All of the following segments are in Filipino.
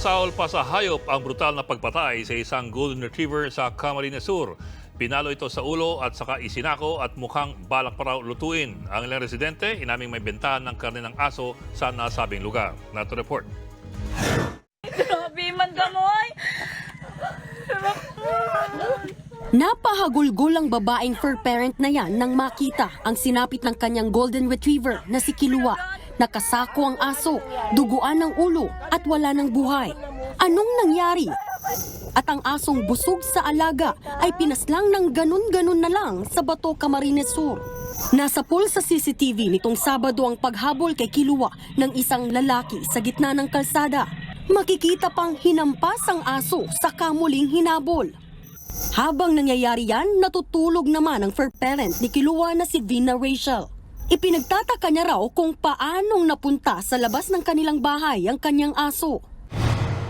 Sasahol pa sa hayop ang brutal na pagpatay sa isang golden retriever sa Camarines Sur. Pinalo ito sa ulo at saka isinako at mukhang balak pa raw lutuin. Ang ilang residente, inaming may bentahan ng karne ng aso sa nasabing lugar. Nato report. Grabe man gamoy. Napahagulgol ang babaeng fur parent na yan nang makita ang sinapit ng kanyang golden retriever na si Kilua. Nakasako ang aso, duguan ng ulo at wala ng buhay. Anong nangyari? At ang asong busog sa alaga ay pinaslang ng ganun-ganun na lang sa Bato, Camarines Sur. Nasa pool sa CCTV nitong Sabado ang paghabol kay Kilua ng isang lalaki sa gitna ng kalsada. Makikita pang hinampas ang aso sa kamuling hinabol. Habang nangyayari yan, natutulog naman ang fur parent ni Kilua na si Vina Rachel. Ipinagtataka niya raw kung paanong napunta sa labas ng kanilang bahay ang kanyang aso.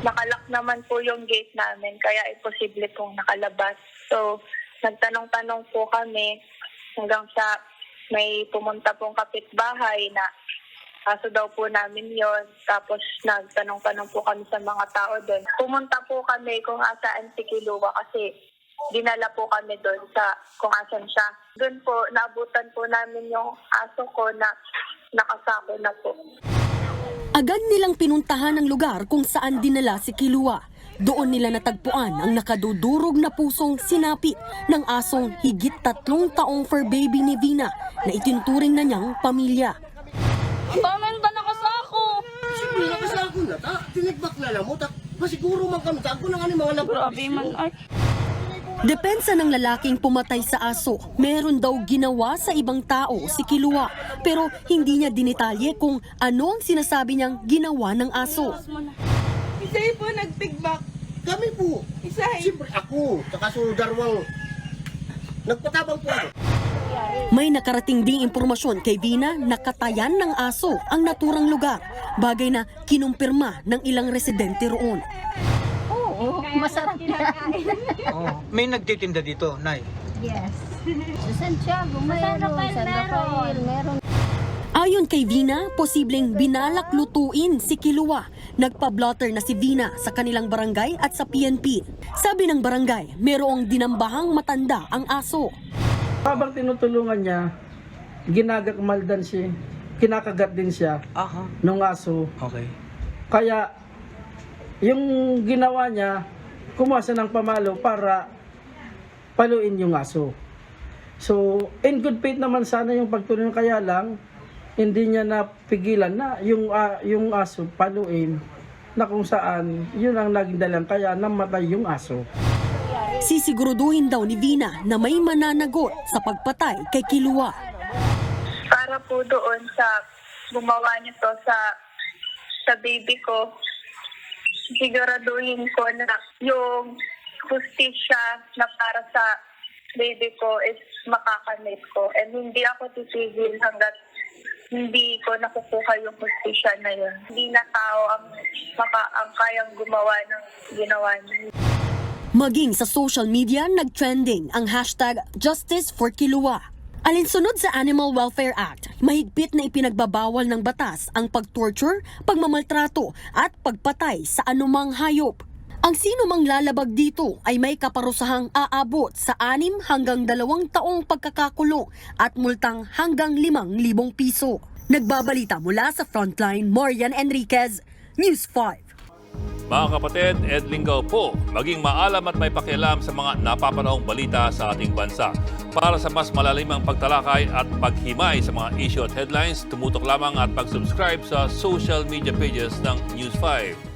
Nakalak naman po yung gate namin, kaya imposible pong nakalabas. So, nagtanong-tanong po kami hanggang sa may pumunta pong kapitbahay na aso daw po namin yon. Tapos nagtanong-tanong po kami sa mga tao doon. Pumunta po kami kung asaan si Kilua kasi dinala po kami doon sa kung asan siya. Doon po, naabutan po namin yung aso ko na nakasako na po. Agad nilang pinuntahan ang lugar kung saan dinala si Kilua. Doon nila natagpuan ang nakadudurog na pusong sinapit ng asong higit 3 taong fur baby ni Vina na itinuturing na niyang pamilya. Pamenta nakasako. Siyempre, nakasako na ta. Tinigbak na lang mo. Pasiguro man kami. Tako na nga ni mga Grabe man ay. Depensa ng lalaking pumatay sa aso, meron daw ginawa sa ibang tao si Kilua. Pero hindi niya dinitalye kung ano ang sinasabi niyang ginawa ng aso. Isa'y po nagpigbak. Kami po. Isa'y. Siyempre, ako. Saka darwang. Nagpatabang po ako. May nakarating ding impormasyon kay Vina na katayan ng aso ang naturang lugar. Bagay na kinumpirma ng ilang residente roon. Oo, masarap na. Oh, may nagtitinda dito, Nay. Yes. Sa Santiago, mayroon. San Rafael, meron. Ayon kay Vina, posibleng binalak lutuin si Kilua. Nagpa-blotter na si Vina sa kanilang barangay at sa PNP. Sabi ng barangay, merong dinambahang matanda ang aso. Habang tinutulungan niya, ginagakmaldan siya, kinakagat din siya Aha. ng aso. Okay. Kaya yung ginawa niya, kumuha siya ng pamalo para paluin yung aso. So, in good faith naman sana yung pagtulong, kaya lang hindi niya napigilan na yung aso paluin na kung saan yun ang naging dalang kaya namatay yung aso. Sisiguruduhin daw ni Vina na may mananagot sa pagpatay kay Kilua. Para po doon sa gumawa niyo to sa baby ko, siguraduhin ko na yung hustisya na para sa baby ko is makakamit ko. And hindi ako titigil hanggat hindi ko nakukuha yung hustisya na yun. Hindi na tao ang kayang gumawa ng ginawa niya. Maging sa social media, nag-trending ang hashtag Justice for Kilua. Alinsunod sa Animal Welfare Act, mahigpit na ipinagbabawal ng batas ang pag-torture, pagmamaltrato at pagpatay sa anumang hayop. Ang sino mang lalabag dito ay may kaparusahang aabot sa 6 hanggang 2 taong pagkakakulong at multang hanggang 5,000 piso. Nagbabalita mula sa Frontline, Marian Enriquez, News 5. Mga kapatid, Ed Lingaw po, maging maalam at may pakialam sa mga napapanahong balita sa ating bansa. Para sa mas malalimang pagtalakay at paghimay sa mga issue at headlines, tumutok lamang at pag-subscribe sa social media pages ng News 5.